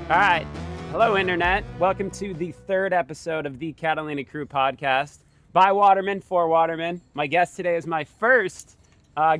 All right. Hello, Internet. Welcome to the third episode of the Catalina Crew Podcast by watermen, for watermen. My guest today is my first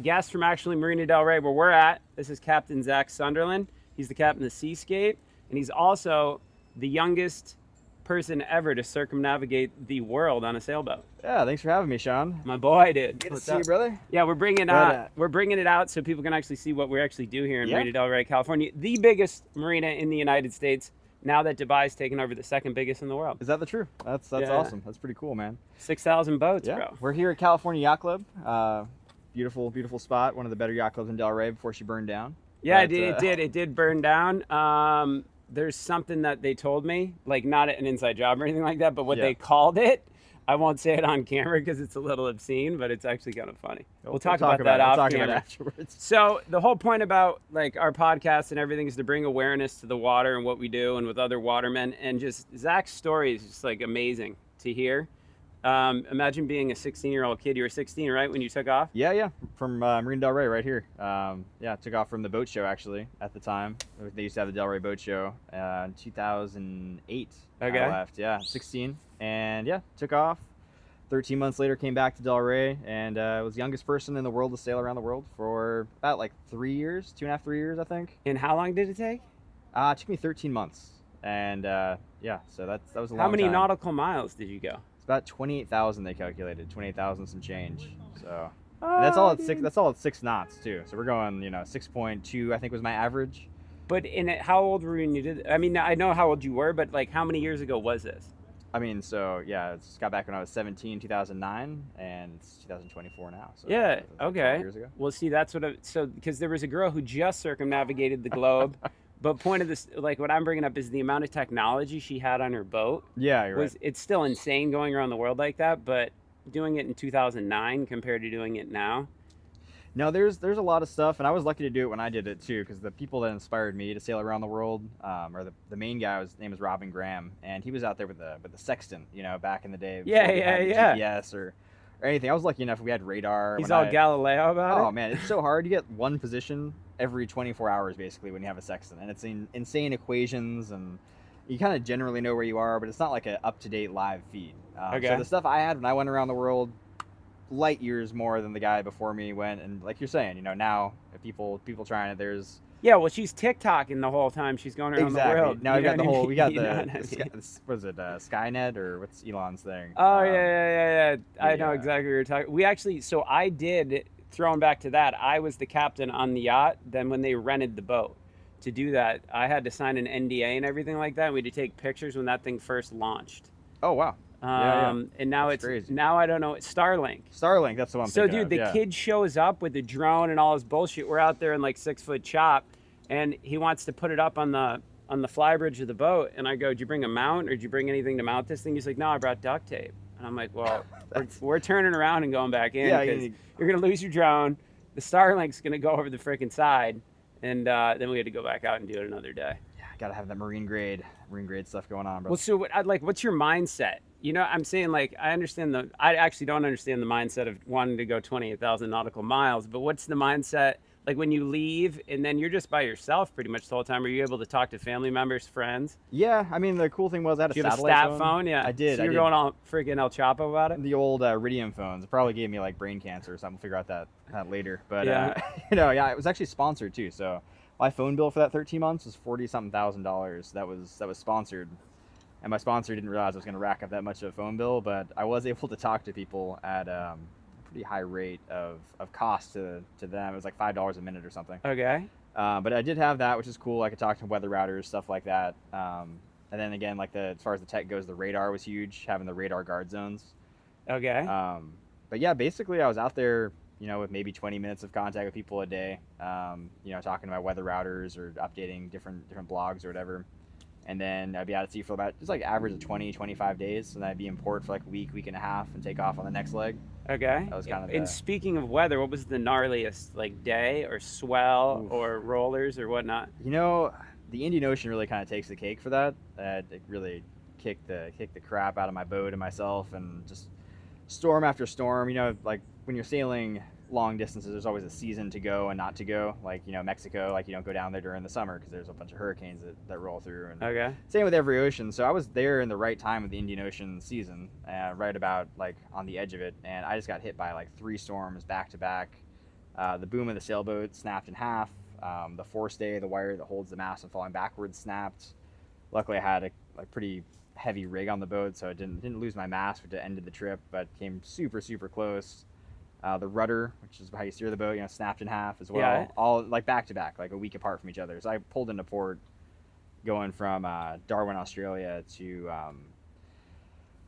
guest from actually Marina del Rey, where we're at. This is Captain Zac Sunderland. He's the captain of the Seascape, and he's also the youngest person ever to circumnavigate the world on a sailboat. Yeah, thanks for having me, Sean. My boy, dude. Good to see you, brother. Yeah, we're bringing it out so people can actually see what we actually do here in Marina del Rey, California, the biggest marina in the United States. Now that Dubai's taken over, the second biggest in the world. Is that the truth? That's awesome. That's pretty cool, man. 6,000 boats, bro. We're here at California Yacht Club. Beautiful spot. One of the better yacht clubs in Del Rey before she burned down. Yeah, it did burn down. There's something that they told me, like not an inside job or anything like that, but what they called it, I won't say it on camera because it's a little obscene, but it's actually kind of funny. We'll talk about that off camera. Afterwards. So the whole point about like our podcast and everything is to bring awareness to the water and what we do and with other watermen, and just Zac's story is just like amazing to hear. Imagine being a 16-year-old kid. You were 16, right, when you took off? Yeah. From Marina del Rey right here. Took off from the boat show, actually, at the time. They used to have the Del Rey boat show in 2008. Okay. I left, 16. And, took off. 13 months later, came back to Del Rey, and was the youngest person in the world to sail around the world for about, 3 years, 2.5, 3 years, I think. And how long did it take? It took me 13 months. And, so that was a long time. How many nautical miles did you go? About 28,000 they calculated, 28,000 some change. So that's all at 6 knots too. So we're going, 6.2 I think was my average. But how old were you when you did it? I mean, I know how old you were, but like how many years ago was this? I mean, it's got back when I was 17, 2009, and it's 2024 now. So yeah, okay. Years ago. Well, see, that's because there was a girl who just circumnavigated the globe. But point of this, like what I'm bringing up is the amount of technology she had on her boat. Yeah, you're right. It's still insane going around the world like that, but doing it in 2009 compared to doing it now. No, there's a lot of stuff, and I was lucky to do it when I did it too, because the people that inspired me to sail around the world, or the main guy, his name was Robin Graham, and he was out there with the sextant, back in the day. Yeah. GPS or anything. I was lucky enough we had radar. He's all Galileo about it. Oh man, it's so hard. You get one position every 24 hours basically when you have a sextant, and it's insane equations, and you kind of generally know where you are, but it's not like an up-to-date live feed. Okay. So the stuff I had when I went around the world, light years more than the guy before me went, and like you're saying, now if people trying it, there's well, she's TikToking the whole time she's going around the world. Now we got what is it, Skynet, or what's Elon's thing? Oh yeah. I know exactly what you're talking. We actually, I did. Throwing back to that, I was the captain on the yacht. Then when they rented the boat to do that, I had to sign an NDA and everything like that. We had to take pictures when that thing first launched. Oh wow. And now that's crazy. Now I don't know. It's Starlink. Starlink, that's the one. So dude, the kid shows up with the drone and all his bullshit. We're out there in like 6-foot chop, and he wants to put it up on the flybridge of the boat. And I go, "Did you bring a mount, or did you bring anything to mount this thing?" He's like, "No, I brought duct tape." And I'm like, "Well, we're turning around and going back in because you're gonna lose your drone. The Starlink's gonna go over the freaking side, and then we had to go back out and do it another day." Yeah, gotta have that marine grade stuff going on, bro. Well, so what's your mindset? I'm saying, like, I actually don't understand the mindset of wanting to go 28,000 nautical miles, but what's the mindset, like, when you leave and then you're just by yourself pretty much the whole time? Are you able to talk to family members, friends? Yeah, I mean, the cool thing was I had a satellite stat phone? Yeah, I did. So you're going all freaking El Chapo about it? The old Iridium phones. It probably gave me, like, brain cancer or something. We'll figure out that later. But, it was actually sponsored, too. So my phone bill for that 13 months was $40-something thousand. That was sponsored. And my sponsor didn't realize I was going to rack up that much of a phone bill, but I was able to talk to people at a pretty high rate of cost to them. It was like $5 a minute or something. Okay. But I did have that, which is cool. I could talk to weather routers, stuff like that. And then again, like as far as the tech goes, the radar was huge, having the radar guard zones. Okay. But yeah, basically I was out there, with maybe 20 minutes of contact with people a day, talking to my weather routers or updating different blogs or whatever. And then I'd be out at sea for about just like average of 20, 25 days. And then I'd be in port for like a week and a half and take off on the next leg. Okay. That was kind of And speaking of weather, what was the gnarliest like day or swell or rollers or whatnot? The Indian Ocean really kind of takes the cake for that. It really kicked the crap out of my boat and myself, and just storm after storm. Like when you're sailing long distances, there's always a season to go and not to go. Like, Mexico, like you don't go down there during the summer because there's a bunch of hurricanes that roll through. And Okay. same with every ocean. So I was there in the right time of the Indian Ocean season, right about like on the edge of it, and I just got hit by like 3 storms back to back. The boom of the sailboat snapped in half. The forestay, the wire that holds the mast from falling backwards, snapped. Luckily, I had a pretty heavy rig on the boat, so I didn't lose my mast, which ended the trip, but came super, super close. The rudder, which is how you steer the boat, snapped in half as well. Yeah. All like back to back, like a week apart from each other. So I pulled into port going from Darwin, Australia to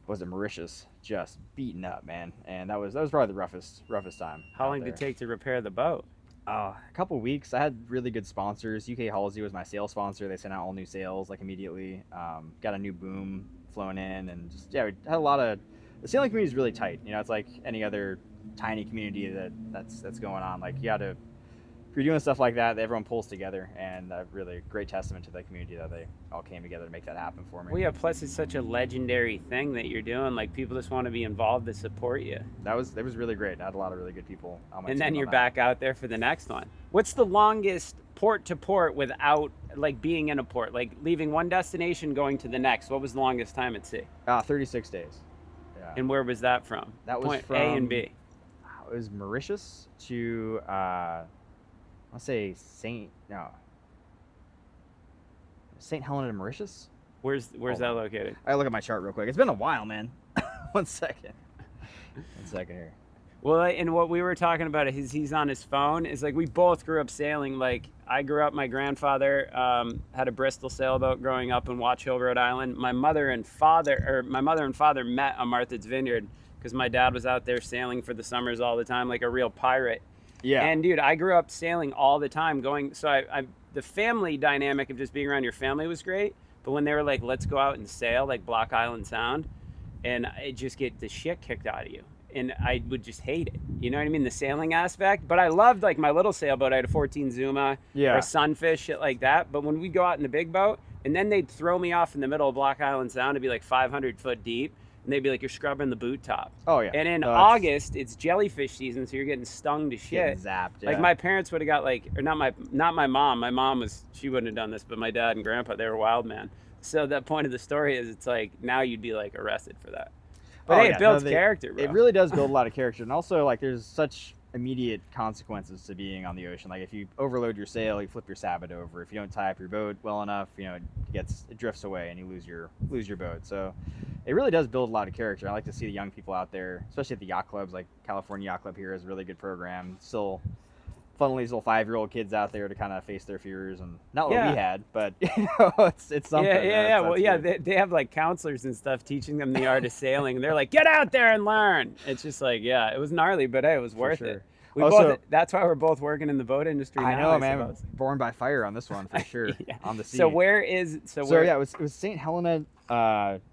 Mauritius, just beaten up, man. And that was probably the roughest time. How long did it take to repair the boat? A couple weeks. I had really good sponsors. UK Halsey was my sail sponsor. They sent out all new sails like immediately. Got a new boom flown in, and just we had a lot of. The sailing community is really tight. It's like any other tiny community that's going on. Like if you're doing stuff like that, everyone pulls together, and really great testament to the community that they all came together to make that happen for me. Well, yeah. Plus, it's such a legendary thing that you're doing. Like, people just want to be involved to support you. That was really great. I had a lot of really good people on my team. And then on you're that. back out there for the next one. What's the longest port to port without like being in a port, like leaving one destination going to the next? What was the longest time at sea? 36 days. Yeah. And where was that from? That was Point from A and B. It was Mauritius to I'll say St. Helena to Mauritius. Where's that located? I look at my chart real quick. It's been a while, man. One second here. Well, and what we were talking about is he's on his phone. Is like we both grew up sailing. Like, I grew up, my grandfather had a Bristol sailboat growing up in Watch Hill, Rhode Island. My mother and father met on Martha's Vineyard because my dad was out there sailing for the summers all the time, like a real pirate. Yeah. And dude, I grew up sailing all the time, so the family dynamic of just being around your family was great. But when they were like, let's go out and sail, like Block Island Sound, and I just get the shit kicked out of you. And I would just hate it. You know what I mean? The sailing aspect. But I loved like my little sailboat. I had a 14 Zuma or a Sunfish, shit like that. But when we go out in the big boat, and then they'd throw me off in the middle of Block Island Sound to be like 500 foot deep. And they'd be like, you're scrubbing the boot top. Oh, yeah. And in August, it's jellyfish season, so you're getting stung to shit. Getting zapped, yeah. Like, my parents would have got like, or not my mom. My mom she wouldn't have done this, but my dad and grandpa, they were wild, man. So that point of the story is, it's like, now you'd be like arrested for that. But hey, it builds character, bro. It really does build a lot of character. And also, like, there's such immediate consequences to being on the ocean. Like, if you overload your sail, you flip your sabot over. If you don't tie up your boat well enough, it drifts away and you lose your boat. So it really does build a lot of character. I like to see the young people out there, especially at the yacht clubs. Like California Yacht Club here is a really good program. Still funneling these little 5-year-old kids out there to kind of face their fears, and not what we had, but it's something. Yeah. Well, yeah, they have like counselors and stuff teaching them the art of sailing, and they're like, get out there and learn. It's just like, yeah, it was gnarly, but hey, it was worth it. That's why we're both working in the boat industry now. I know, man. Born by fire on this one for sure. Yeah. On the sea. So yeah, it was St. Helena,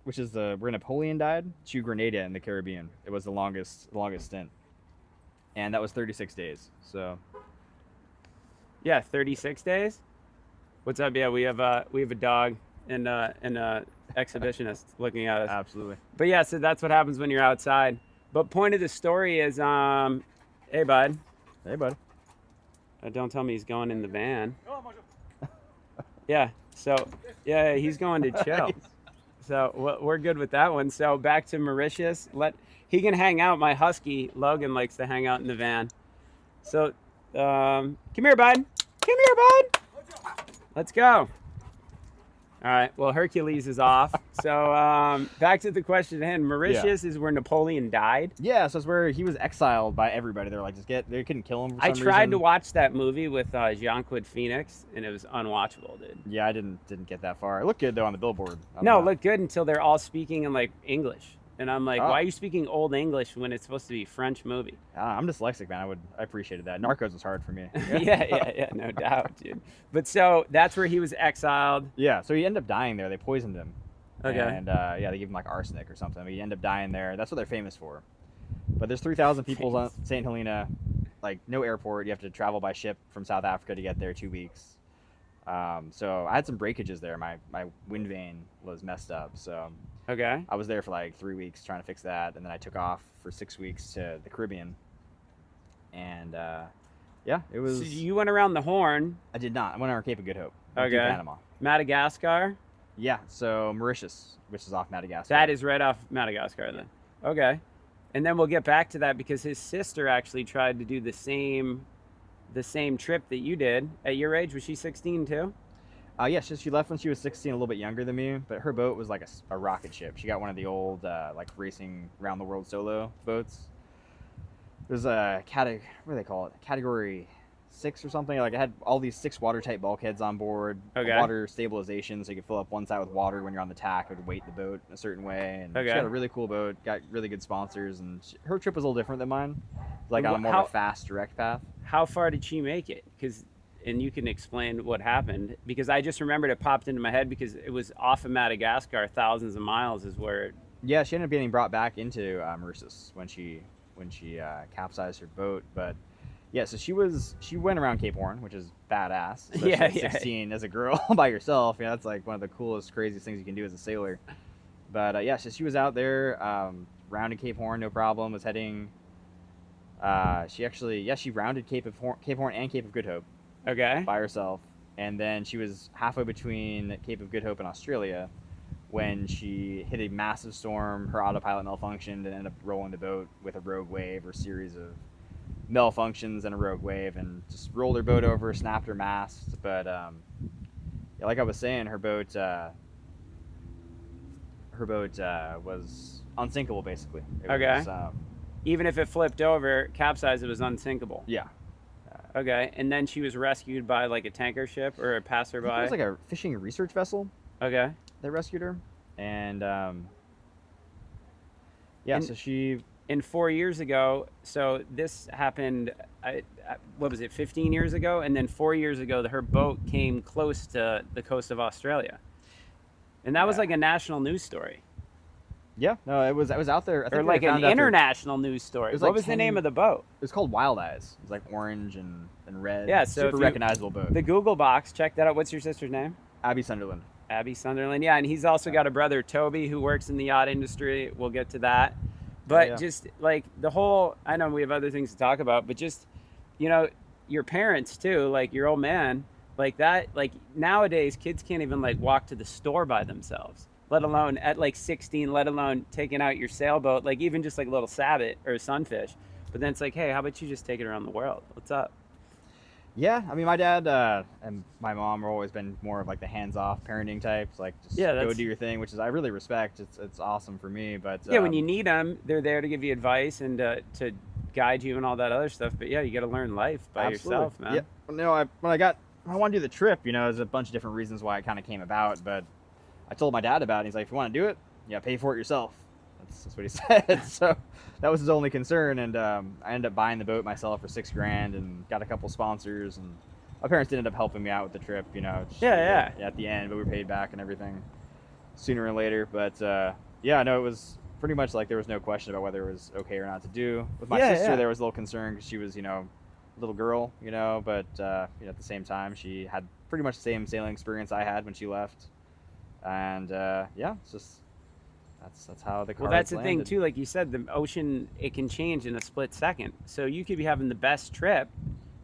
which is where Napoleon died, to Grenada in the Caribbean. It was the longest stint, and that was 36 days. So. Yeah, 36 days. What's up? Yeah, we have a dog and an exhibitionist looking at us. Absolutely. But yeah, so that's what happens when you're outside. But point of the story is, hey bud. Hey bud. Don't tell me he's going in the van. Yeah. So yeah, he's going to chill. So we're good with that one. So back to Mauritius. He can hang out. My husky Logan likes to hang out in the van. So come here, bud. Come here, bud. Let's go. All right. Well, Hercules is off. So back to the question at hand. Mauritius is where Napoleon died. Yeah, so it's where he was exiled by everybody. They were like, they couldn't kill him for some reason. I tried to watch that movie with Jean-Claude Phoenix, and it was unwatchable, dude. Yeah, I didn't get that far. It looked good though on the billboard. No, it looked good until they're all speaking in like English. And I'm like, why are you speaking Old English when it's supposed to be a French movie? I'm dyslexic, man. I appreciated that. Narcos was hard for me. yeah, no doubt, dude. But so that's where he was exiled. Yeah, so he ended up dying there. They poisoned him. Okay. And they gave him like arsenic or something. He ended up dying there. That's what they're famous for. But there's 3,000 people on St. Helena, like no airport. You have to travel by ship from South Africa to get there 2 weeks. So I had some breakages there. My wind vane was messed up. So okay, I was there for like 3 weeks trying to fix that, and then I took off for 6 weeks to the Caribbean. And yeah, it was. So you went around the Horn. I did not. I went around Cape of Good Hope. Went through Okay. Panama. Madagascar. Yeah, so Mauritius, which is off Madagascar. That is right off Madagascar then. Okay. And then we'll get back to that because his sister actually tried to do the same trip that you did at your age. Was she 16 too? Yeah, she left when she was 16, a little bit younger than me, but her boat was like a rocket ship. She got one of the old like racing around the world solo boats. It was a what do they call it? Category 6 or something. Like it had all these 6 watertight bulkheads on board, Okay. water stabilization, so you could fill up one side with water when you're on the tack. It would weight the boat a certain way. And Okay. she had a really cool boat, got really good sponsors, and her trip was a little different than mine. Like on a more How- of a fast, direct path. How far did she make it? And you can explain what happened because I just remembered it popped into my head because it was off of Madagascar, thousands of miles is where. Yeah, she ended up getting brought back into Mauritius when she capsized her boat. But yeah, so she went around Cape Horn, which is badass. Especially Yeah, at yeah. 16 as a girl by yourself. Yeah, that's like one of the coolest, craziest things you can do as a sailor. But yeah, so she was out there rounded Cape Horn, no problem. Was heading. She rounded Cape Horn and Cape of Good Hope. Okay. By herself, and then she was halfway between Cape of Good Hope and Australia when she hit a massive storm. Her autopilot malfunctioned and ended up rolling the boat with a rogue wave or series of malfunctions and a rogue wave, and just rolled her boat over, snapped her mast. But yeah, like I was saying, her boat was unsinkable basically. Okay. Was, Even if it flipped over, capsized, it was unsinkable. yeah. Okay. And then she was rescued by like a tanker ship or a I passerby. think it was like a fishing research vessel Okay. that rescued her, and yeah, And- so she. And 4 years ago, so this happened, what was it, 15 years ago? And then 4 years ago, her boat came close to the coast of Australia. And that was Yeah. like a national news story. Yeah, no, it was out there. I think Or they like an found after- international news story. It was What like was the 10 name of the boat? It was called Wild Eyes. It was like orange and red. Yeah, so super if you- recognizable boat. The Google box, check that out. What's your sister's name? Abby Sunderland. Abby Sunderland. Yeah, and he's also got a brother, Toby, who works in the yacht industry. We'll get to that. But yeah. just like the whole, I know we have other things to talk about, but just, your parents too, like your old man, like that, like nowadays kids can't even like walk to the store by themselves, let alone at like 16, let alone taking out your sailboat, like even just like a little sabot or a sunfish. But then it's like, hey, how about you just take it around the world? What's up? Yeah, I mean, my dad and my mom have always been more of like the hands-off parenting types, like just Yeah, go that's- do your thing, which is I really respect. It's awesome for me, but Yeah, when you need them, they're there to give you advice and to guide you and all that other stuff. But yeah, you got to learn life by absolutely. yourself, man. Yeah, no, when I wanted to do the trip, there's a bunch of different reasons why it kind of came about, but I told my dad about it. And he's like, if you want to do it, yeah, pay for it yourself. That's what he said. So that was his only concern, and I ended up buying the boat myself for $6,000 and got a couple sponsors, and my parents ended up helping me out with the trip, just Yeah. at the end, but we were paid back and everything sooner and later. But yeah, no, it was pretty much like there was no question about whether it was okay or not to do. With my Yeah, sister, yeah. there was a little concern because she was, a little girl, but at the same time, she had pretty much the same sailing experience I had when she left, and yeah, it's just. That's how the cards Well, that's the thing landed. too. Like you said, the ocean, it can change in a split second. So you could be having the best trip,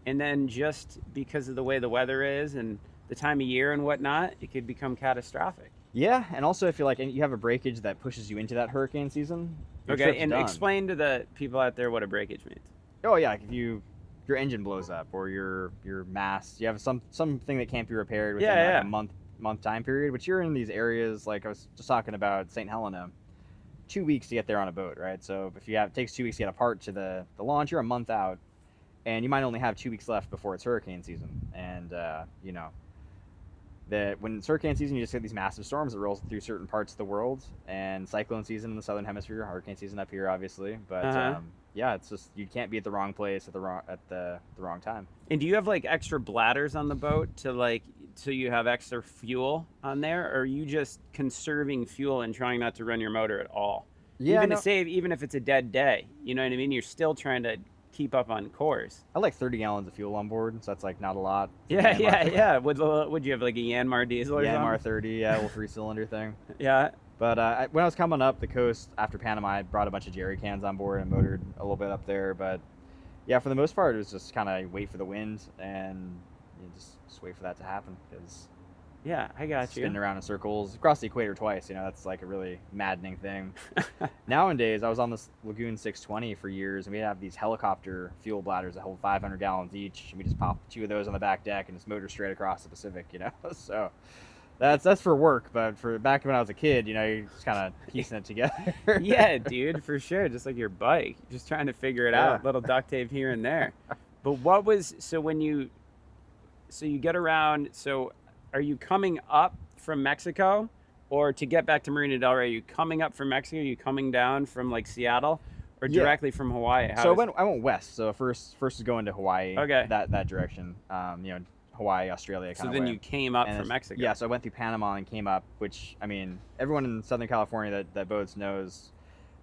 and then just because of the way the weather is and the time of year and whatnot, it could become catastrophic. Yeah, and also if you have a breakage that pushes you into that hurricane season. Your Okay, trip's and done. explain to the people out there what a breakage means. Oh yeah, like if your engine blows up or your mast, you have something that can't be repaired within Yeah, like yeah. a month time period. But you're in these areas like I was just talking about St. Helena, 2 weeks to get there on a boat, right? So if it takes 2 weeks to get a part to the launch, you're a month out, and you might only have 2 weeks left before it's hurricane season. And that when it's hurricane season, you just get these massive storms that roll through certain parts of the world, and cyclone season in the southern hemisphere, hurricane season up here, obviously. But yeah, it's just you can't be at the wrong place at the wrong time. And do you have like extra bladders on the boat so you have extra fuel on there, or are you just conserving fuel and trying not to run your motor at all? Yeah, even no. to save, even if it's a dead day, you know what I mean? You're still trying to keep up on course. I like 30 gallons of fuel on board, so that's like not a lot. Yeah. Would you have like a Yanmar diesel or Yanmar something? 30, yeah, little 3-cylinder thing. Yeah. But when I was coming up the coast after Panama, I brought a bunch of jerry cans on board and motored a little bit up there. But Yeah, for the most part, it was just kind of wait for the wind and just wait for that to happen, because Yeah, I got you. spinning around in circles across the equator twice, that's like a really maddening thing. Nowadays, I was on this Lagoon 620 for years, and we have these helicopter fuel bladders that hold 500 gallons each, and we just pop 2 of those on the back deck and just motor straight across the Pacific, So that's for work, but for back when I was a kid, you're just kind of piecing it together. Yeah, dude, for sure. Just like your bike, just trying to figure it out. Little duct tape here and there. But so you get around. So are you coming up from Mexico, or to get back to Marina del Rey? Are you coming up from Mexico? Are you coming down from like Seattle, or directly from Hawaii? I went west. So first was going to Hawaii. Okay. That direction. Hawaii, Australia. So then you came up from Mexico. Yeah, so I went through Panama and came up, which, everyone in Southern California that boats knows,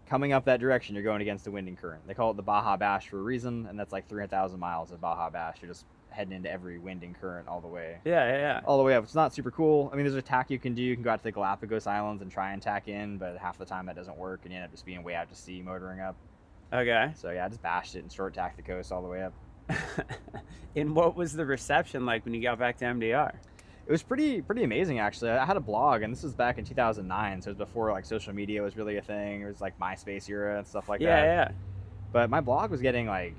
coming up that direction, you're going against the wind and current. They call it the Baja Bash for a reason, and that's like 300,000 miles of Baja Bash. You're just heading into every wind and current all the way. Yeah. All the way up. It's not super cool. There's a tack you can do. You can go out to the Galapagos Islands and try and tack in, but half the time that doesn't work, and you end up just being way out to sea motoring up. Okay. So yeah, I just bashed it and short tacked the coast all the way up. And what was the reception like when you got back to MDR? It was pretty amazing, actually. I had a blog, and this was back in 2009, so it was before like social media was really a thing. It was like MySpace era and stuff like that. Yeah. But my blog was getting like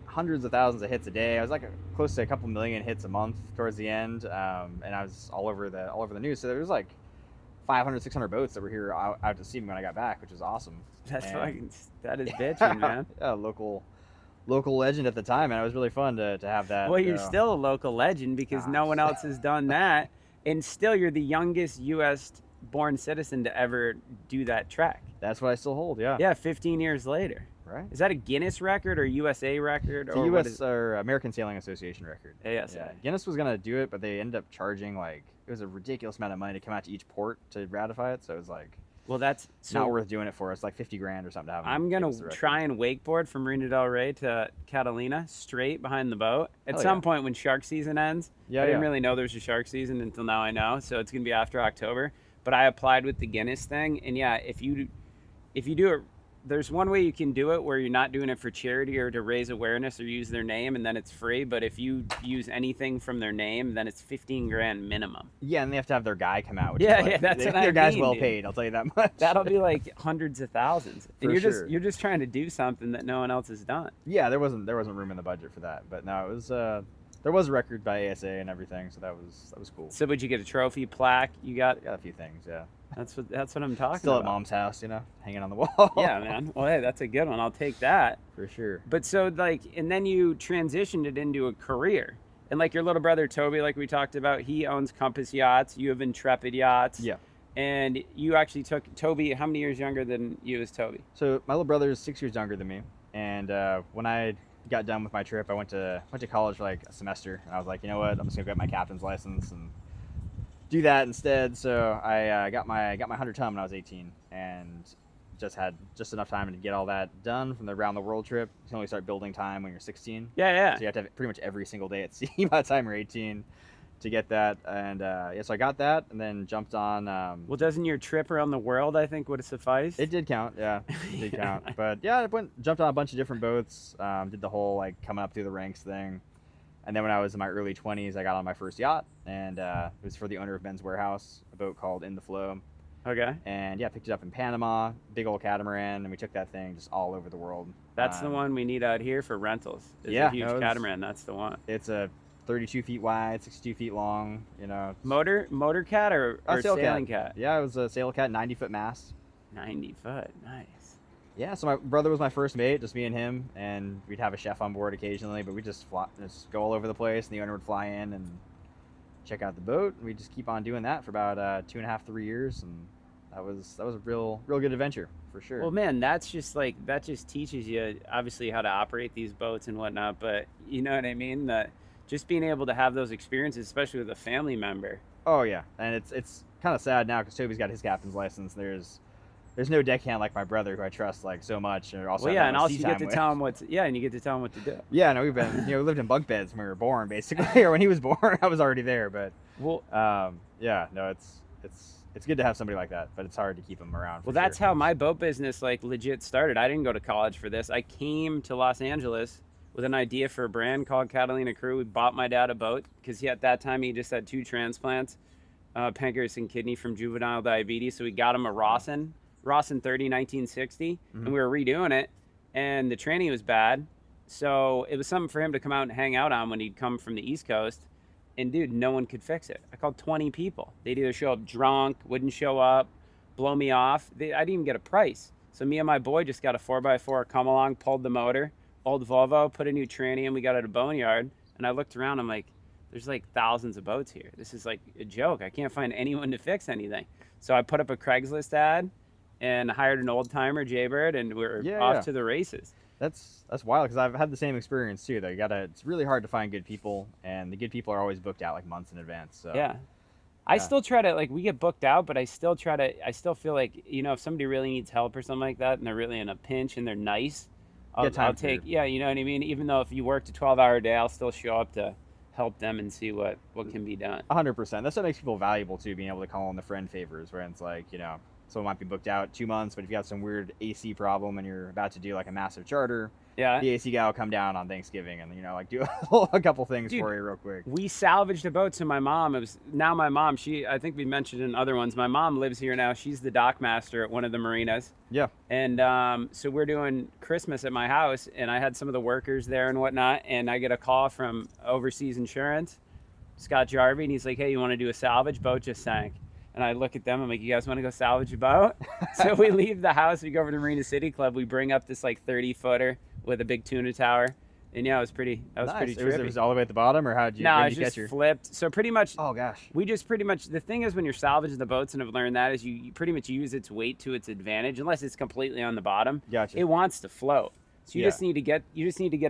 hundreds of thousands of hits a day. I was like close to a couple million hits a month towards the end, and I was all over the news. So there was like 500, 600 boats that were here out to sea when I got back, which was awesome. That is bitching, man. Yeah, local legend at the time, and it was really fun to have that. Well, you're still a local legend because no one else has done that, and still you're the youngest U.S. born citizen to ever do that trek. That's what I still hold. Yeah, 15 years later. Right. Is that a Guinness record or USA record? It's a U.S. or American Sailing Association record. ASA. Yeah. Guinness was gonna do it, but they ended up charging it was a ridiculous amount of money to come out to each port to ratify it. So it was like, well, that's not worth doing it for us. Like $50,000 or something to have. I'm gonna try and wakeboard from Marina del Rey to Catalina straight behind the boat at some point when shark season ends. I didn't really know there was a shark season until now I know. So it's gonna be after October. But I applied with the Guinness thing, and yeah, if you do it, there's one way you can do it where you're not doing it for charity or to raise awareness or use their name, and then it's free. But if you use anything from their name, then it's $15,000 minimum. Yeah, and they have to have their guy come out. Which That's what I mean. Their guy's well paid. I'll tell you that much. That'll be like hundreds of thousands, and you're you're just trying to do something that no one else has done. Yeah, there wasn't room in the budget for that, but no, it was. There was a record by ASA and everything, so that was cool. So, would you get a trophy, plaque? You got a few things, yeah. That's what I'm talking Still about. At mom's house, hanging on the wall. Yeah, man. Well, hey, that's a good one. I'll take that. For sure. But so and then you transitioned it into a career. And like your little brother, Toby, like we talked about, he owns Compass Yachts. You have Intrepid Yachts. Yeah. And you actually took Toby, how many years younger than you is Toby? So my little brother is 6 years younger than me. And when I got done with my trip, I went to college for like a semester. And I was like, you know what? I'm just going to get my captain's license and do that instead. So I got my 100-ton when I was 18 and just had enough time to get all that done from the around the world trip. You can only start building time when you're 16. Yeah. So you have to have it pretty much every single day at sea by the time you're 18 to get that. And so I got that and then jumped on. Well, doesn't your trip around the world, I think, would have sufficed? It did count. Yeah, it did count. But yeah, I jumped on a bunch of different boats, did the whole like coming up through the ranks thing. And then when I was in my early 20s, I got on my first yacht, and it was for the owner of Ben's Warehouse, a boat called In the Flow. Okay. And yeah, picked it up in Panama, big old catamaran, and we took that thing just all over the world. That's the one we need out here for rentals. It's a huge catamaran. That's the one. It's a 32 feet wide, 62 feet long. Motor cat or sailing cat? Yeah, it was a sail cat, 90-foot mast. 90 foot, nice. Yeah, so my brother was my first mate, just me and him, and we'd have a chef on board occasionally, but we'd just go all over the place, and the owner would fly in and check out the boat. And we'd just keep on doing that for about 2.5, 3 years, and that was a real good adventure for sure. Well, man, that just teaches you obviously how to operate these boats and whatnot, but you know what I mean? That just being able to have those experiences, especially with a family member. Oh yeah, and it's kind of sad now because Toby's got his captain's license. There's no deckhand like my brother who I trust like so much, and also and also you get to tell him what to do. Yeah, no, we've been we lived in bunk beds when we were born basically, or when he was born. I was already there, but it's good to have somebody like that, but it's hard to keep them around. Well, that's how my boat business legit started. I didn't go to college for this. I came to Los Angeles with an idea for a brand called Catalina Crew. We bought my dad a boat because at that time he just had 2 transplants, pancreas and kidney from juvenile diabetes. So we got him a Rawson 30 1960, and we were redoing it, and the tranny was bad. So it was something for him to come out and hang out on when he'd come from the East Coast. And dude, no one could fix it. I called 20 people. They'd either show up drunk, wouldn't show up, blow me off. I didn't even get a price. So me and my boy just got a 4x4, come along, pulled the motor, old Volvo, put a new tranny in. We got it at a boneyard. And I looked around, I'm like, there's like thousands of boats here. This is like a joke. I can't find anyone to fix anything. So I put up a Craigslist ad and hired an old timer, Jaybird, and we're off to the races. That's wild, because I've had the same experience too. Though it's really hard to find good people, and the good people are always booked out like months in advance. So yeah, I still try to, like, we get booked out, but I still feel like, if somebody really needs help or something like that, and they're really in a pinch and they're nice, I'll take, you know what I mean? Even though if you worked a 12-hour day, I'll still show up to help them and see what can be done. 100%. That's what makes people valuable too, being able to call in the friend favors, where it's like, someone might be booked out 2 months, but if you have some weird AC problem and you're about to do like a massive charter, the AC guy will come down on Thanksgiving and do a couple things for you real quick. We salvaged a boat. So my mom, I think we mentioned in other ones, my mom lives here now. She's the dock master at one of the marinas. Yeah. And so we're doing Christmas at my house, and I had some of the workers there and whatnot, and I get a call from Overseas Insurance, Scott Jarvie, and he's like, hey, you want to do a salvage? Boat just sank. And I look at them, I'm like, you guys want to go salvage a boat? So we leave the house, we go over to Marina City Club, we bring up this like 30-footer with a big tuna tower. And yeah, it was pretty trippy. It was all the way at the bottom, or how'd you catch her? Flipped. So pretty much, oh gosh. The thing is, when you're salvaging the boats, and I've learned that, is you pretty much use its weight to its advantage, unless it's completely on the bottom. Gotcha. It wants to float. So you just need to get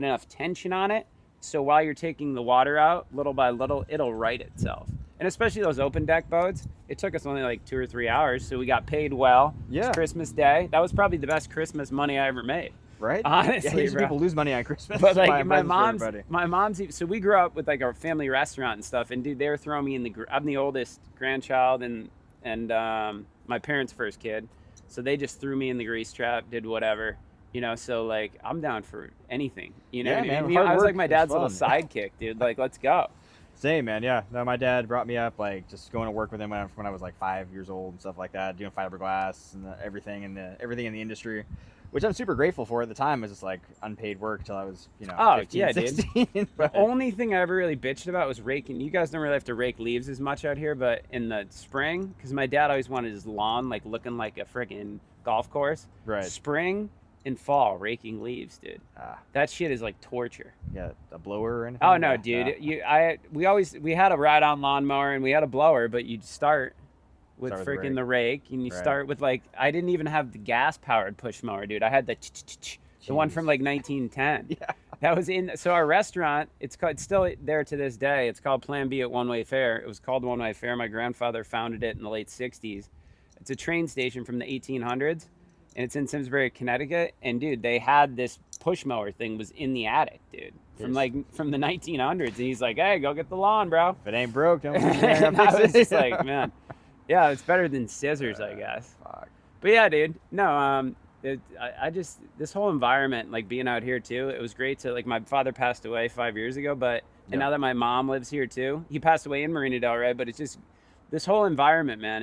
enough tension on it, so while you're taking the water out, little by little, it'll right itself. And especially those open deck boats, it took us only like 2 or 3 hours, so we got paid well. Yeah. It's Christmas Day. That was probably the best Christmas money I ever made. Right? Honestly, bro. People lose money on Christmas. But like my mom's, so we grew up with like our family restaurant and stuff, and dude, they were throwing me I'm the oldest grandchild and my parents' first kid, so they just threw me in the grease trap, did whatever. So like I'm down for anything. Man, I was like my dad's little sidekick, dude. Like, let's go. Same, man. Yeah. No, my dad brought me up, like, just going to work with him when I was like 5 years old and stuff like that, doing fiberglass and everything in the industry, which I'm super grateful for. At the time, it was just like unpaid work until I was 15, 16. Dude. The only thing I ever really bitched about was raking. You guys don't really have to rake leaves as much out here, but in the spring, because my dad always wanted his lawn like looking like a freaking golf course. Right. Spring and fall, raking leaves, dude. That shit is like torture. Yeah, a blower or anything? Oh no, dude. We had a ride-on lawnmower and we had a blower, but you'd start with freaking the rake, and you start with like, I didn't even have the gas-powered push mower, dude. I had the one from like 1910. Yeah. That was so our restaurant, it's still there to this day. It's called Plan B at One Way Fair. It was called One Way Fair. My grandfather founded it in the late 60s. It's a train station from the 1800s. And it's in Simsbury, Connecticut. And dude, they had this push mower thing was in the attic, dude, from the 1900s. And he's like, "Hey, go get the lawn, bro. If it ain't broke, don't." And I was just like, man, yeah, it's better than scissors, I guess. Fuck. But yeah, dude, no, I just, this whole environment, like being out here too, it was great to, like, my father passed away 5 years ago, and now that my mom lives here too, he passed away in Marina del Rey, but it's just this whole environment, man.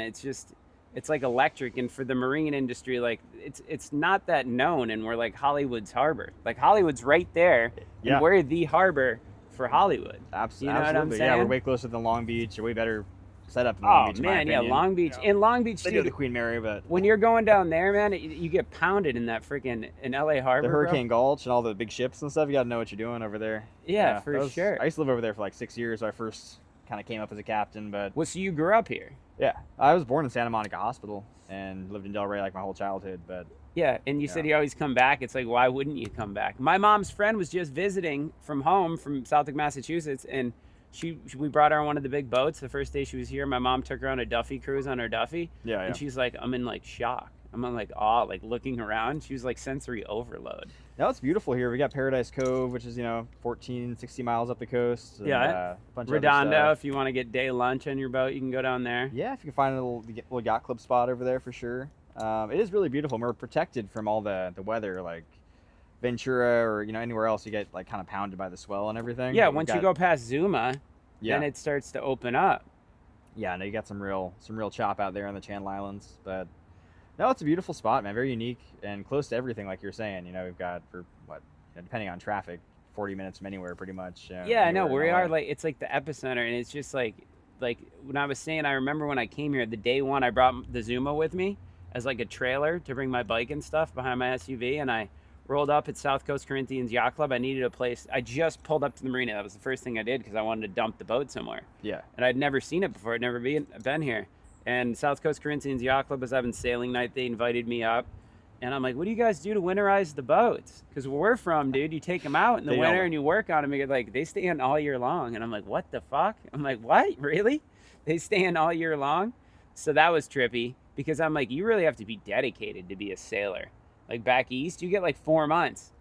It's like electric. And for the marine industry, like it's not that known, and we're like Hollywood's harbor. Like Hollywood's right there, and we're the harbor for Hollywood. Absolutely. You know what I'm saying? Yeah, we're way closer than Long Beach. We're way better set up than Long Beach. Oh man, yeah, Long Beach. In Long Beach, they do the Queen Mary, but when you're going down there, man, you get pounded in that freaking in LA harbor. The Hurricane Gulch and all the big ships and stuff. You got to know what you're doing over there. Yeah, for sure. I used to live over there for like 6 years. So I first kind of came up as a captain, but so you grew up here? Yeah, I was born in Santa Monica Hospital and lived in Del Rey like my whole childhood. But yeah, and you said you always come back. It's like, why wouldn't you come back? My mom's friend was just visiting from home from Southwick, Massachusetts, and we brought her on one of the big boats the first day she was here. My mom took her on a Duffy cruise on her Duffy. Yeah. And she's like, I'm in like shock. I'm in like awe, like looking around. She was like sensory overload. Now it's beautiful here. We got Paradise Cove, which is 16 miles up the coast. And, yeah. Redondo, if you want to get day lunch on your boat, you can go down there. Yeah, if you can find a little yacht club spot over there for sure. It is really beautiful. And we're protected from all the weather. Like Ventura or anywhere else, you get like kind of pounded by the swell and everything. Yeah, once you go past Zuma, then it starts to open up. Yeah, no, you got some real chop out there on the Channel Islands, but no, it's a beautiful spot, man. Very unique and close to everything, like you're saying. We've got depending on traffic, 40 minutes from anywhere, pretty much. Yeah, I know. We are it's like the epicenter, and it's just like when I was saying, I remember when I came here, the day one, I brought the Zuma with me as like a trailer to bring my bike and stuff behind my SUV, and I rolled up at South Coast Corinthians Yacht Club. I needed a place. I just pulled up to the marina. That was the first thing I did because I wanted to dump the boat somewhere. Yeah. And I'd never seen it before. I'd never been here. And South Coast Corinthians Yacht Club was having sailing night. They invited me up. And I'm like, what do you guys do to winterize the boats? Because where we're from, dude, you take them out in the winter and you work on them. And you're like, they stand all year long. And I'm like, what the fuck? I'm like, what? Really? They stand all year long? So that was trippy because I'm like, you really have to be dedicated to be a sailor. Like back east, you get like 4 months.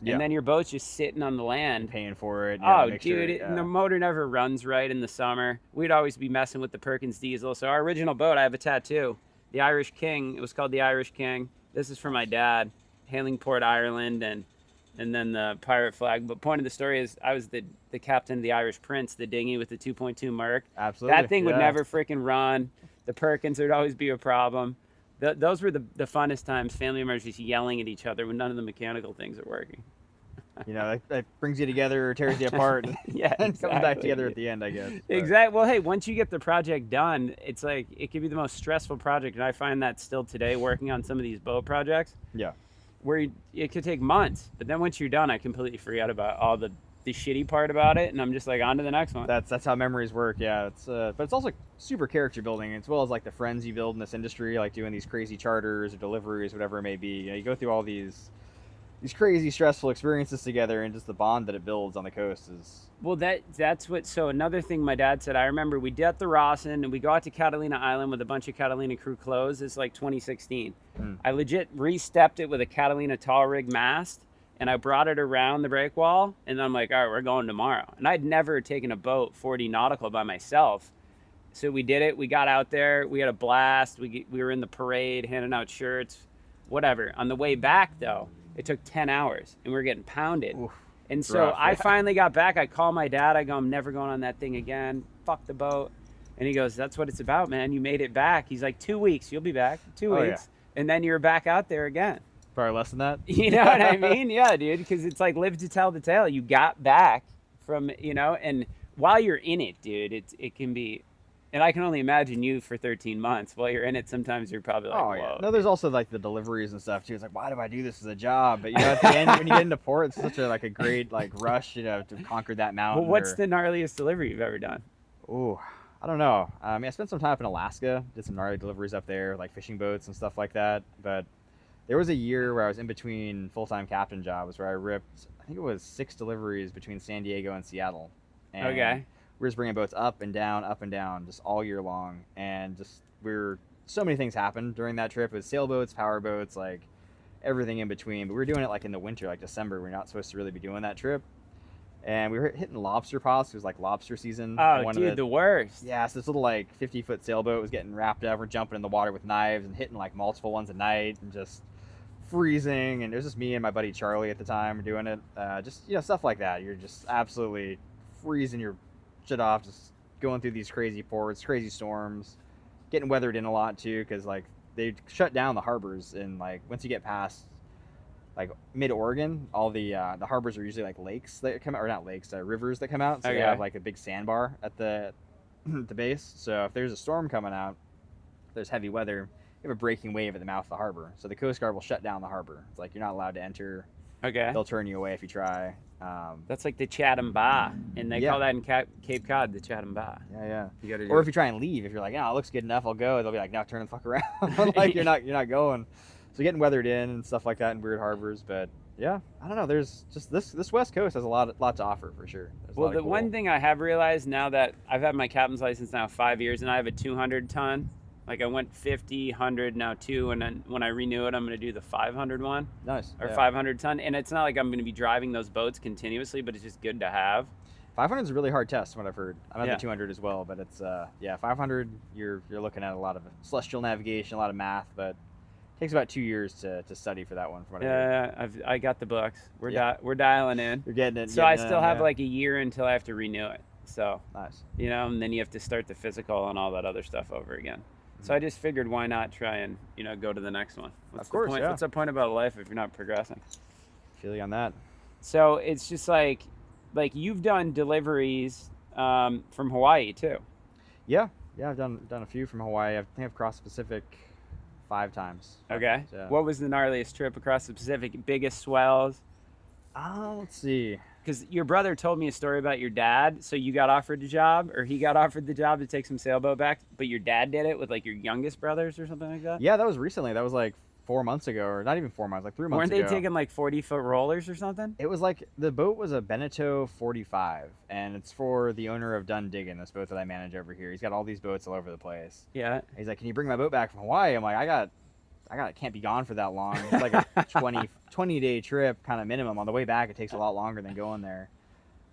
Yeah. And then your boat's just sitting on the land. Paying for it. Oh, dude, the motor never runs right in the summer. We'd always be messing with the Perkins diesel. So our original boat, I have a tattoo. The Irish King. It was called the Irish King. This is for my dad, hailing Port Ireland, and then the pirate flag. But point of the story is I was the captain of the Irish Prince, the dinghy with the 2.2 Merc. Absolutely. That thing would never freaking run. The Perkins, there'd always be a problem. Those were the funnest times. Family members just yelling at each other when none of the mechanical things are working. That brings you together or tears you apart. Yeah, and exactly, comes back together at the end, I guess. Exactly. Well, hey, once you get the project done, it's like it can be the most stressful project, and I find that still today working on some of these boat projects. Yeah. Where it could take months, but then once you're done, I completely forget about all the shitty part about it, and I'm just like on to the next one. That's how memories work. Yeah, it's but it's also super character building, as well as like the friends you build in this industry, like doing these crazy charters or deliveries, whatever it may be. You go through all these crazy stressful experiences together, and just the bond that it builds on the coast is that's what. So another thing my dad said, I remember we did at the Rawson, and we go out to Catalina Island with a bunch of Catalina Crew clothes. It's like 2016. I legit re-stepped it with a Catalina tall rig mast, and I brought it around the break wall, and I'm like, all right, we're going tomorrow. And I'd never taken a boat 40 nautical by myself. So we did it. We got out there. We had a blast. We were in the parade, handing out shirts, whatever. On the way back, though, it took 10 hours, and we were getting pounded. Oof, and so rough, I finally got back. I called my dad. I go, I'm never going on that thing again. Fuck the boat. And he goes, that's what it's about, man. You made it back. He's like, 2 weeks. You'll be back. 2 weeks. Yeah. And then you're back out there again. Probably less than that. You know what I mean? Yeah, dude, because it's like live to tell the tale. You got back from, and while you're in it, dude, it can be, and I can only imagine you for 13 months. While you're in it, sometimes you're probably like, oh, yeah. whoa. No, there's also like the deliveries and stuff too. It's like, why do I do this as a job? But at the end, when you get into port, it's such a great rush, to conquer that mountain. Well, what's the gnarliest delivery you've ever done? Oh, I don't know. I spent some time up in Alaska, did some gnarly deliveries up there, like fishing boats and stuff like that. But there was a year where I was in between full-time captain jobs where I ripped, I think it was 6 deliveries between San Diego and Seattle. And okay. We were just bringing boats up and down, just all year long. And so many things happened during that trip. It was sailboats, power boats, like everything in between. But we were doing it like in the winter, like December. We're not supposed to really be doing that trip. And we were hitting lobster pots. It was like lobster season. Oh, dude, the worst. Yeah, so this little 50-foot sailboat was getting wrapped up. We're jumping in the water with knives and hitting multiple ones a night and just freezing. And it was just me and my buddy Charlie at the time doing it. Stuff like that. You're just absolutely freezing your shit off, just going through these crazy ports, crazy storms, getting weathered in a lot too, because they shut down the harbors. And once you get past mid-Oregon, all the harbors are usually lakes that come out, or not lakes, rivers that come out. So they have a big sandbar at the base. So if there's a storm coming out, there's heavy weather, you have a breaking wave at the mouth of the harbor. So the Coast Guard will shut down the harbor. It's you're not allowed to enter. Okay. They'll turn you away if you try. That's like the Chatham Bar, and they call that in Cape Cod the Chatham Bar. Yeah. You gotta or if you try and leave, if you're like, it looks good enough, I'll go. They'll be like, no, turn the fuck around. You're not going. So getting weathered in and stuff like that in weird harbors, but yeah, I don't know. There's just this West Coast has a lot to offer for sure. Well, the one thing I have realized now that I've had my captain's license now 5 years, and I have a 200 ton. I went 50, 100, now 2, and then when I renew it, I'm going to do the 500 one. Nice. Or 500 ton, and it's not like I'm going to be driving those boats continuously, but it's just good to have. 500 is a really hard test, from what I've heard. I'm at the 200 as well, but it's 500. You're looking at a lot of celestial navigation, a lot of math, but Takes about 2 years to study for that one. From what I heard. Yeah, I got the books. We're dialing in. You're getting it. So I still have like a year until I have to renew it. So nice. And then you have to start the physical and all that other stuff over again. So I just figured, why not try and go to the next one? What's of course, the point? yeah. What's the point about life if you're not progressing? Feel you on that. So it's just like you've done deliveries from Hawaii too. Yeah, I've done a few from Hawaii. I think I've crossed the Pacific 5 times. Okay. Yeah. What was the gnarliest trip across the Pacific? Biggest swells? Let's see. Because your brother told me a story about your dad. So you got offered the job, or he got offered the job to take some sailboat back, but your dad did it with like your youngest brothers or something like that? Yeah, that was recently. That was like 4 months ago, or not even 4 months, like 3 months ago. Weren't they taking like 40-foot rollers or something? It was like, the boat was a Beneteau 45, and it's for the owner of Dun Diggin', this boat that I manage over here. He's got all these boats all over the place. Yeah. He's like, can you bring my boat back from Hawaii? I'm like, I can't be gone for that long. It's like a 20-day trip kind of minimum. On the way back, it takes a lot longer than going there.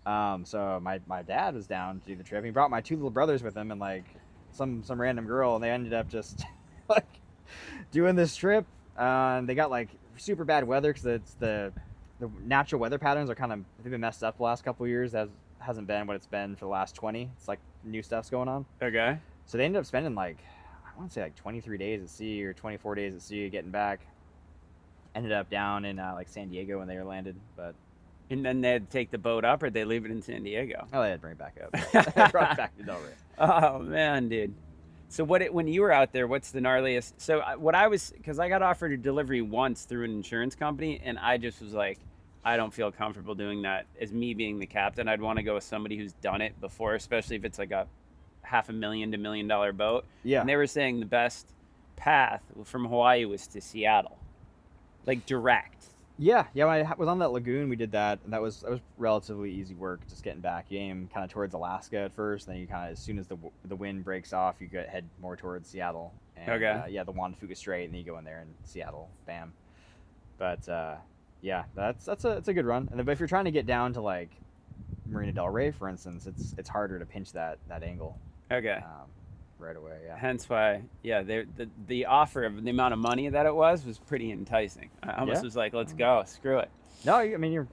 So my dad was down to do the trip. He brought my 2 little brothers with him and like some random girl, and they ended up just like doing this trip. They got like super bad weather because it's the natural weather patterns are they've been messed up the last couple of years. That hasn't been what it's been for the last 20. It's like new stuff's going on. Okay. So they ended up spending like, I want to say like 23 days at sea or 24 days at sea getting back. Ended up down in like San Diego when they were landed, but. And then they'd take the boat up, or they leave it in San Diego? Oh, they had to bring it back up. They brought it back to Del Rey. Oh man, dude. So when you were out there, what's the gnarliest? So because I got offered a delivery once through an insurance company, and I just was like, I don't feel comfortable doing that. As me being the captain, I'd want to go with somebody who's done it before, especially if it's like a $500,000 to $1 million boat. Yeah. And they were saying the best path from Hawaii was to Seattle, like direct. Yeah. When I was on that lagoon, we did that, and that was relatively easy work, just getting back. You aim kind of towards Alaska at first, then you kind of, as soon as the wind breaks off, you head more towards Seattle. And, okay. The Juan de Fuca Strait, and then you go in there in Seattle, bam. But that's a good run. And then, but if you're trying to get down to like Marina del Rey, for instance, it's harder to pinch that angle. Okay. Right away, yeah. Hence why, the offer of the amount of money that it was pretty enticing. I almost was like, let's go, screw it. No, I mean,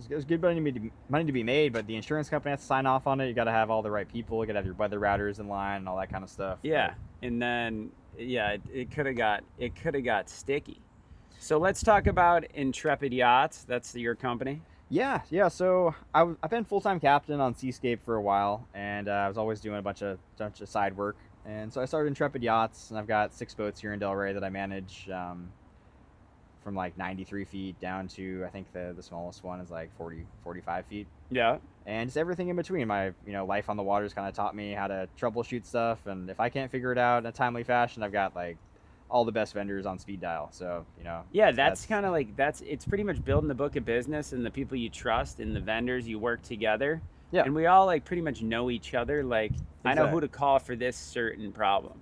there's good money to be made, but the insurance company has to sign off on it. You got to have all the right people. You got to have your weather routers in line and all that kind of stuff. Yeah, and then it could have got sticky. So let's talk about Intrepid Yachts. That's your company. Yeah. So I've been full-time captain on Seascape for a while, and I was always doing a bunch of side work. And so I started Intrepid Yachts, and I've got 6 boats here in Del Rey that I manage, from like 93 feet down to, I think the smallest one is like 45 feet. Yeah. And just everything in between. My life on the water has kind of taught me how to troubleshoot stuff, and if I can't figure it out in a timely fashion, I've got like all the best vendors on speed dial. So that's kind of like it's pretty much building the book of business and the people you trust and the vendors you work together. Yeah. And we all like pretty much know each other. Like exactly. I know who to call for this certain problem.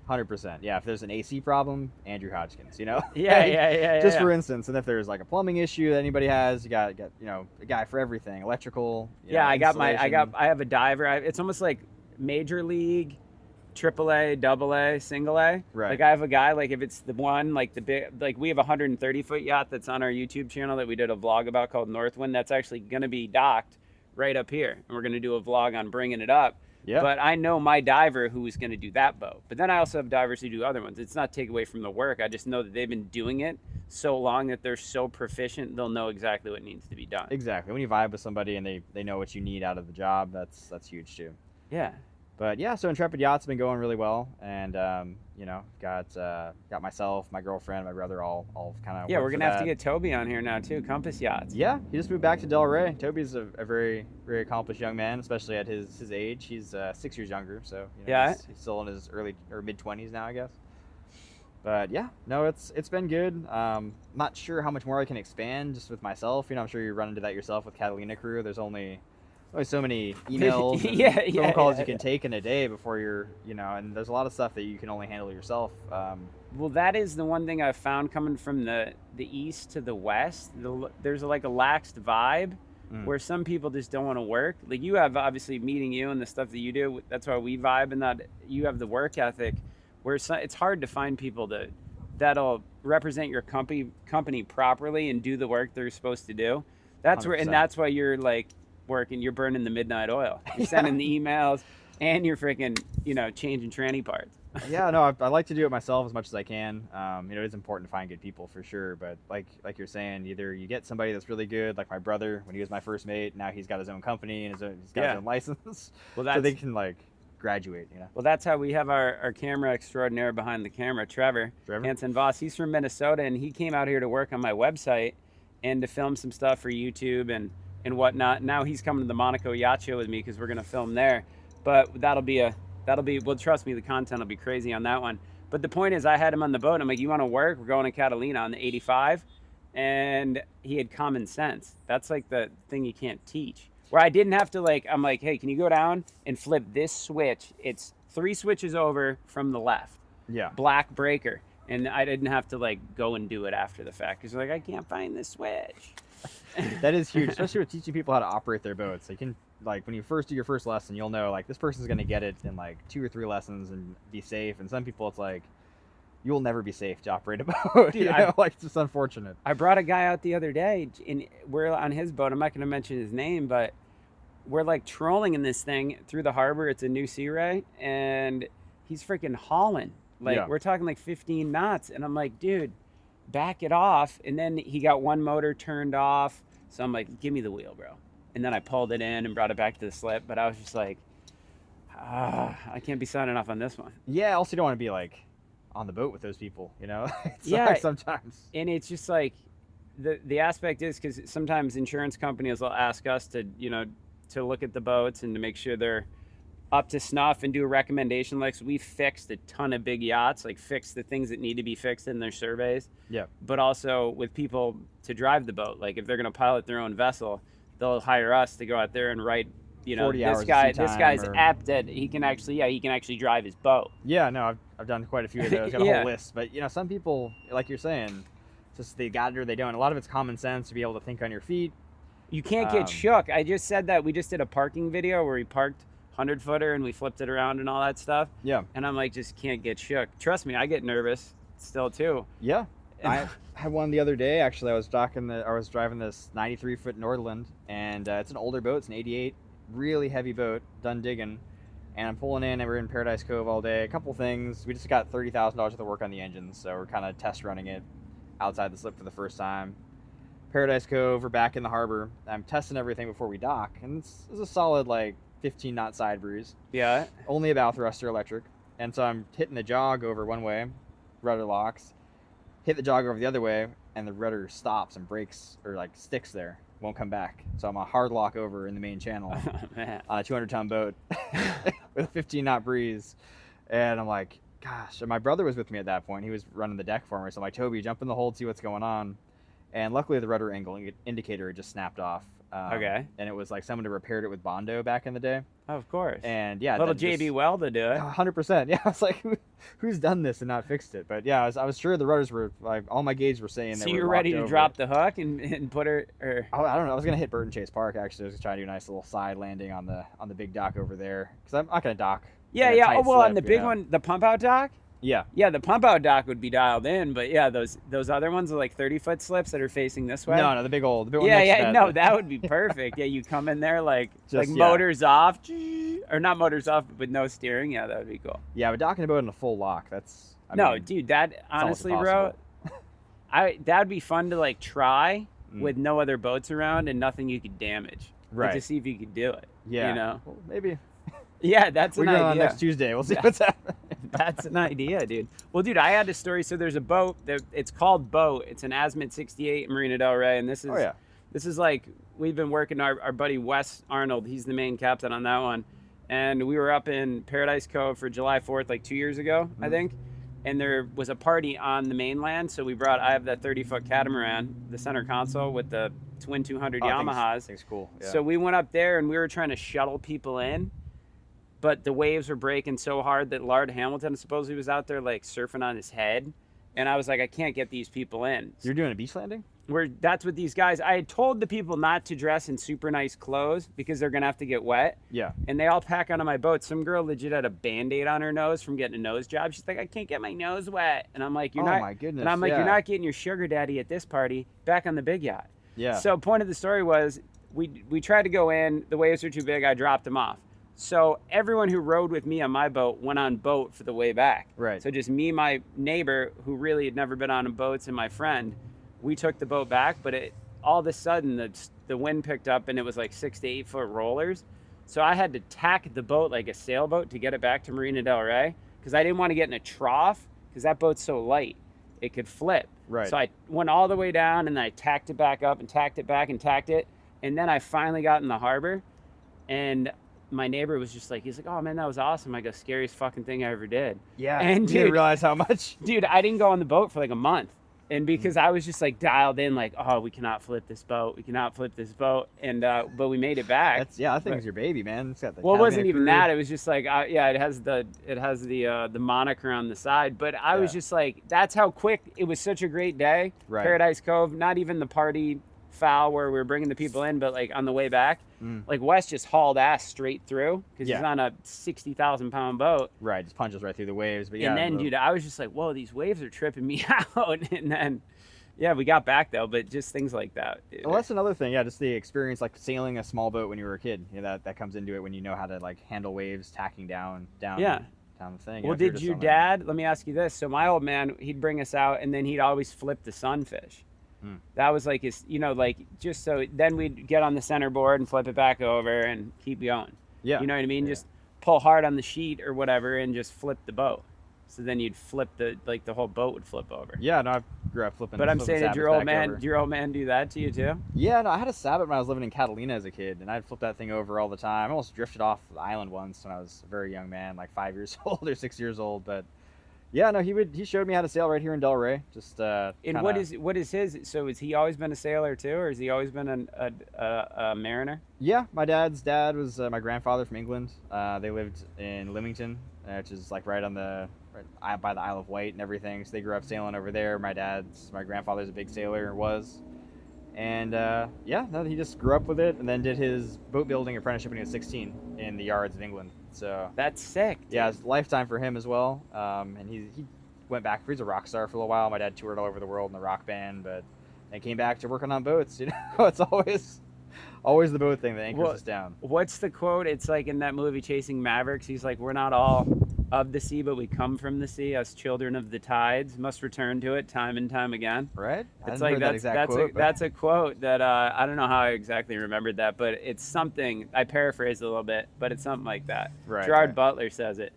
100%. Yeah. If there's an AC problem, Andrew Hodgkins. Yeah. Just for instance, and if there's like a plumbing issue that anybody has, you got a guy for everything. Electrical. I have a diver. It's almost like major league. AAA, AA, single A. Right. Like I have a guy, like if it's the one, like the big, like we have a 130-foot yacht that's on our YouTube channel that we did a vlog about called Northwind. That's actually going to be docked right up here. And we're going to do a vlog on bringing it up. Yeah. But I know my diver who is going to do that boat. But then I also have divers who do other ones. It's not take away from the work. I just know that they've been doing it so long that they're so proficient, they'll know exactly what needs to be done. Exactly. When you vibe with somebody and they know what you need out of the job, that's huge too. Yeah. But yeah, so Intrepid Yachts have been going really well, and got myself, my girlfriend, my brother, all kind of. Yeah, we're gonna have to get Toby on here now too. Compass Yachts. Yeah, he just moved back to Del Rey. Toby's a very, very accomplished young man, especially at his age. He's 6 years younger, so he's still in his early or mid-20s now, I guess. But yeah, no, it's been good. Not sure how much more I can expand just with myself. I'm sure you run into that yourself with Catalina Crew. There's only so many emails and phone calls you can take in a day before you're, and there's a lot of stuff that you can only handle yourself. Well, that is the one thing I've found coming from the east to the west. There's like a laxed vibe where some people just don't want to work. Like you have, obviously, meeting you and the stuff that you do, that's why we vibe, and that you have the work ethic where it's hard to find people that'll represent your company properly and do the work they're supposed to do, that's 100%. where, and that's why you're like working, you're burning the midnight oil. You're sending the emails and you're freaking, changing tranny parts. Yeah, no, I like to do it myself as much as I can. It is important to find good people for sure. But like you're saying, either you get somebody that's really good, like my brother when he was my first mate. Now he's got his own company and he's got his own license, well, so they can like graduate. Well, that's how we have our camera extraordinaire behind the camera, Trevor Hansen Voss. He's from Minnesota, and he came out here to work on my website and to film some stuff for YouTube and whatnot. Now he's coming to the Monaco Yacht Show with me because we're gonna film there. But that'll be well, trust me, the content will be crazy on that one. But the point is, I had him on the boat. I'm like, you want to work? We're going to Catalina on the 85. And he had common sense. That's like the thing you can't teach. Where I didn't have to I'm like, hey, can you go down and flip this switch? It's 3 switches over from the left. Yeah. Black breaker. And I didn't have to go and do it after the fact. Because I can't find this switch. That is huge, especially with teaching people how to operate their boats. They can, when you first do your first lesson, you'll know, this person's going to get it in 2 or 3 lessons and be safe. And some people, it's you'll never be safe to operate a boat. Dude, It's just unfortunate. I brought a guy out the other day, and we're on his boat. I'm not going to mention his name, but we're trolling in this thing through the harbor. It's a new Sea Ray, and he's freaking hauling. We're talking 15 knots. And I'm like, dude, back it off. And then he got one motor turned off. So I'm like, give me the wheel, bro. And then I pulled it in and brought it back to the slip. But I was just like, I can't be signing off on this one. Yeah, also you don't want to be on the boat with those people, It's sometimes. And it's just the aspect is because sometimes insurance companies will ask us to, to look at the boats and to make sure they're up to snuff and do a recommendation. So we fixed a ton of big yachts, fixed the things that need to be fixed in their surveys. Yeah. But also with people to drive the boat. If they're going to pilot their own vessel, they'll hire us to go out there and write, this guy's apt at, he can actually drive his boat. Yeah, no, I've done quite a few of those. Got a whole list. But some people, like you're saying, just they got it or they don't. A lot of it's common sense to be able to think on your feet. You can't get shook. I just said that. We just did a parking video where we parked 100-footer and we flipped it around and all that stuff. Yeah. And I'm like, just can't get shook. Trust me, I get nervous still too. Yeah. I had one the other day. Actually, I was driving this 93-foot Nordland, and it's an older boat. It's an 88, really heavy boat, done digging. And I'm pulling in, and we're in Paradise Cove all day. A couple things. We just got $30,000 worth of work on the engine, so we're kind of test running it outside the slip for the first time. Paradise Cove, we're back in the harbor. I'm testing everything before we dock, and it's a solid 15 knot side breeze. Yeah. Only a bow thruster electric. And so I'm hitting the jog over one way, rudder locks, hit the jog over the other way, and the rudder stops and breaks or sticks there, won't come back. So I'm a hard lock over in the main channel on a 200-ton boat with a 15 knot breeze. And I'm like, gosh. And my brother was with me at that point. He was running the deck for me. So I'm like, Toby, jump in the hold, see what's going on. And luckily the rudder angle indicator had just snapped off. Okay. And it was someone had repaired it with Bondo back in the day. Oh, of course. And yeah, little JB Weld to do it. 100%. Yeah, I was like, who's done this and not fixed it? But yeah, I was sure the rudders were all my gauges were saying so they were. So you're ready to drop the hook and put her. Or... Oh, I don't know. I was gonna hit Burton Chase Park actually. I was trying to do a nice little side landing on the big dock over there because I'm not gonna dock. Yeah. Oh well, on the big one, the pump out dock. Yeah. Yeah, the pump out dock would be dialed in, but yeah, those other ones are 30-foot slips that are facing this way. No, the big old. Yeah. No, that would be perfect. Yeah, you come in there motors off, or not motors off, but with no steering. Yeah, that would be cool. Yeah, but docking a boat in a full lock. Dude, that honestly, bro, that'd be fun to try with no other boats around and nothing you could damage. Right. To see if you could do it. Yeah. Well, maybe. Yeah, that's an idea. We're going on next Tuesday. We'll see what's happening. That's an idea, dude. Well, dude, I had a story. So there's a boat that it's called Boat. It's an Azimuth 68 in Marina del Rey, and this is this is we've been working our buddy Wes Arnold. He's the main captain on that one, and we were up in Paradise Cove for July 4th 2 years ago, I think. And there was a party on the mainland, so I have that 30-foot catamaran, the center console with the twin 200 Yamahas. Thing's cool. Yeah. So we went up there and we were trying to shuttle people in. But the waves were breaking so hard that Lard Hamilton supposedly was out there surfing on his head. And I was like, I can't get these people in. You're doing a beach landing? that's what these guys, I had told the people not to dress in super nice clothes because they're going to have to get wet. Yeah. And they all pack onto my boat. Some girl legit had a Band-Aid on her nose from getting a nose job. She's like, I can't get my nose wet. And I'm like, oh my goodness. And I'm like, yeah. You're not getting your sugar daddy at this party back on the big yacht. Yeah. So point of the story was we tried to go in. The waves were too big. I dropped them off. So everyone who rode with me on my boat went on boat for the way back. Right. So just me, my neighbor, who really had never been on boats, and my friend, we took the boat back. But all of a sudden, the wind picked up, and it was like 6 to 8 foot rollers. So I had to tack the boat like a sailboat to get it back to Marina del Rey because I didn't want to get in a trough because that boat's so light. It could flip. Right. So I went all the way down, and then I tacked it back up and tacked it back and tacked it. And then I finally got in the harbor, and my neighbor was just like, he's like, oh man, that was awesome. I go, scariest fucking thing I ever did. Yeah. And you didn't realize how much. Dude, I didn't go on the boat for like a month. And because I was just like dialed in, like, oh, we cannot flip this boat. We cannot flip this boat. And, but we made it back. I think it's your baby, man. It's got the well, it Catalina wasn't even Crew. that. It was just like, yeah, it has the moniker on the side. But I was just like, that's how quick. It was such a great day. Right. Paradise Cove, not even the party foul where we were bringing the people in, but like on the way back, like Wes just hauled ass straight through because he's on a 60,000 pound boat. Right, just punches right through the waves. But and then, dude, I was just like, whoa, these waves are tripping me out. And then, yeah, we got back though, but just things like that. Dude. Well, that's another thing. Yeah, just the experience, like sailing a small boat when you were a kid. You know, that comes into it when you know how to like handle waves, tacking down the thing. Well, did your dad? Let me ask you this. So my old man, he'd bring us out, and then he'd always flip the sunfish. That was like his, like just so then we'd get on the center board and flip it back over and keep going. Yeah. You know what I mean? Yeah. Just pull hard on the sheet or whatever and just flip the boat. So then you'd flip the whole boat would flip over. Yeah, no, I grew up flipping. But I'm saying, did your old over. man do that to you too? Yeah, no, I had a Sabbath when I was living in Catalina as a kid, and I'd flip that thing over all the time. I almost drifted off the island once when I was a very young man, like 5 years old or 6 years old. But yeah, no, he showed me how to sail right here in Del Rey. Just and what is his? So has he always been a sailor too, or has he always been a mariner? Yeah, my dad's dad was my grandfather from England. They lived in Lymington, which is like right by the Isle of Wight and everything. So they grew up sailing over there. My grandfather's a big sailor, and he just grew up with it, and then did his boat building apprenticeship when he was 16 in the yards of England. So that's sick. Dude. Yeah, it's a lifetime for him as well. And he went back. He was a rock star for a little while. My dad toured all over the world in the rock band, but then came back to working on boats. You know, it's always the boat thing that anchors us down. What's the quote? It's like in that movie Chasing Mavericks. He's like, "We're not all of the sea, but we come from the sea. Us children of the tides must return to it time and time again." Right? It's like that's a quote that I don't know how I exactly remembered that, but it's something. I paraphrased a little bit, but it's something like that. Right. Gerard Butler says it.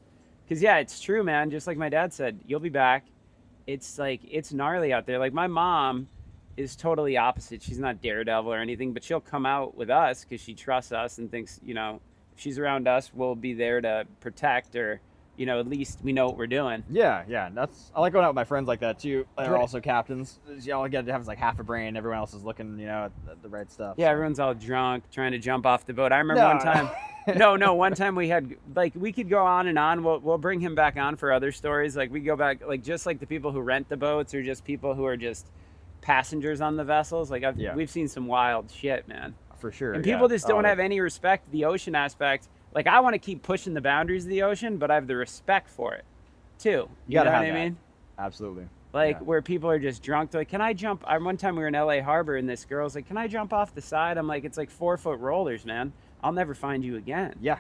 Because yeah, it's true, man. Just like my dad said, you'll be back. It's like it's gnarly out there. Like my mom is totally opposite. She's not daredevil or anything, but she'll come out with us because she trusts us and thinks, if she's around us, we'll be there to protect or. At least we know what we're doing. Yeah. I like going out with my friends like that too. They're also captains. All I get to have is like half a brain. Everyone else is looking, at the right stuff. Yeah, so. Everyone's all drunk, trying to jump off the boat. I remember one time. One time we had we could go on and on. We'll bring him back on for other stories. Like we go back, just like the people who rent the boats or just people who are just passengers on the vessels. Like we've seen some wild shit, man. For sure. And people just don't have any respect for the ocean aspect. Like, I want to keep pushing the boundaries of the ocean, but I have the respect for it, too. You know what I mean? Absolutely. Where people are just drunk. They're like, can I jump? One time we were in L.A. Harbor, and this girl's like, can I jump off the side? I'm like, it's like 4 foot rollers, man. I'll never find you again. Yeah,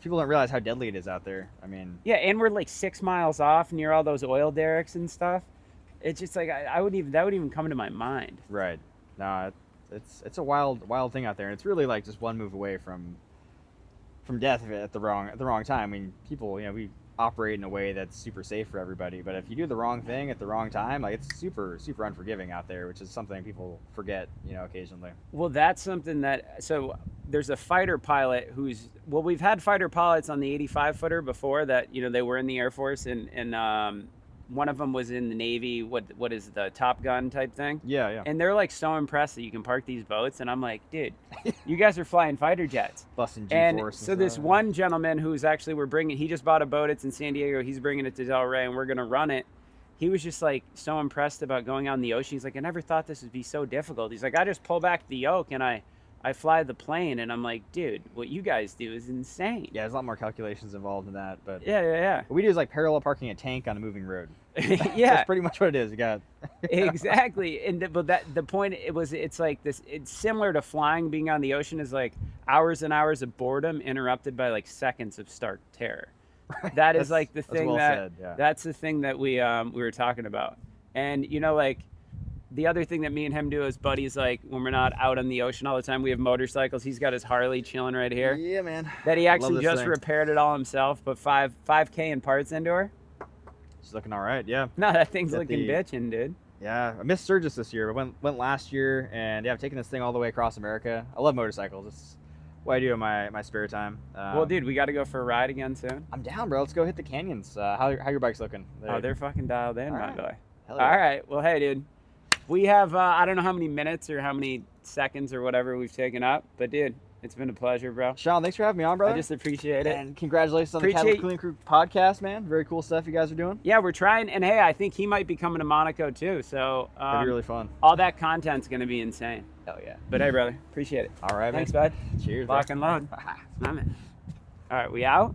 people don't realize how deadly it is out there. I mean... Yeah, and we're like 6 miles off near all those oil derricks and stuff. It's just like, that wouldn't even come to my mind. Right. No, it's a wild thing out there, and it's really like just one move away from death at the wrong time. I mean, people, we operate in a way that's super safe for everybody, but if you do the wrong thing at the wrong time, like it's super unforgiving out there, which is something people forget, occasionally. Well, that's something so there's a fighter pilot we've had fighter pilots on the 85 footer before that, they were in the Air Force and one of them was in the Navy, what is the Top Gun type thing? Yeah. And they're like so impressed that you can park these boats. And I'm like, dude, you guys are flying fighter jets. Busting G-force. And so this one gentleman who's actually he just bought a boat. It's in San Diego. He's bringing it to Del Rey and we're going to run it. he was just like so impressed about going out in the ocean. He's like, I never thought this would be so difficult. He's like, I just pull back the yoke and I fly the plane. And I'm like, dude, what you guys do is insane. Yeah, there's a lot more calculations involved in that, but Yeah. what we do is like parallel parking a tank on a moving road. Yeah, That's pretty much what it is. You got exactly. And but the point it's like this. It's similar to flying. Being on the ocean is like hours and hours of boredom interrupted by like seconds of stark terror. That is like the thing that's the thing that we were talking about. And you know, like the other thing that me and him do as buddies, like when we're not out on the ocean all the time, we have motorcycles. He's got his Harley chilling right here. Yeah, man. That he actually just repaired it all himself, but 5K in parts into her. She's looking all right. Yeah. No, that thing's looking bitchin', dude. Yeah, I missed Sturgis this year, but went last year, and yeah, I've taken this thing all the way across America. I love motorcycles. It's what I do in my spare time. Well, dude, we got to go for a ride again soon. I'm down, bro. Let's go hit the canyons. How your bike's looking? They're fucking dialed in, my boy. Yeah. All right. Well, hey, dude. We have, I don't know how many minutes or how many seconds or whatever we've taken up, but dude, it's been a pleasure, bro. Sean, thanks for having me on, brother. I just appreciate it. And congratulations on the Catalina Crew Podcast, man. Very cool stuff you guys are doing. Yeah, we're trying. And hey, I think he might be coming to Monaco too. So that'd be really fun. All that content's going to be insane. Hell yeah. But hey, brother, appreciate it. All right, Thanks, man. bud. Cheers. Lock and load. All right, we out?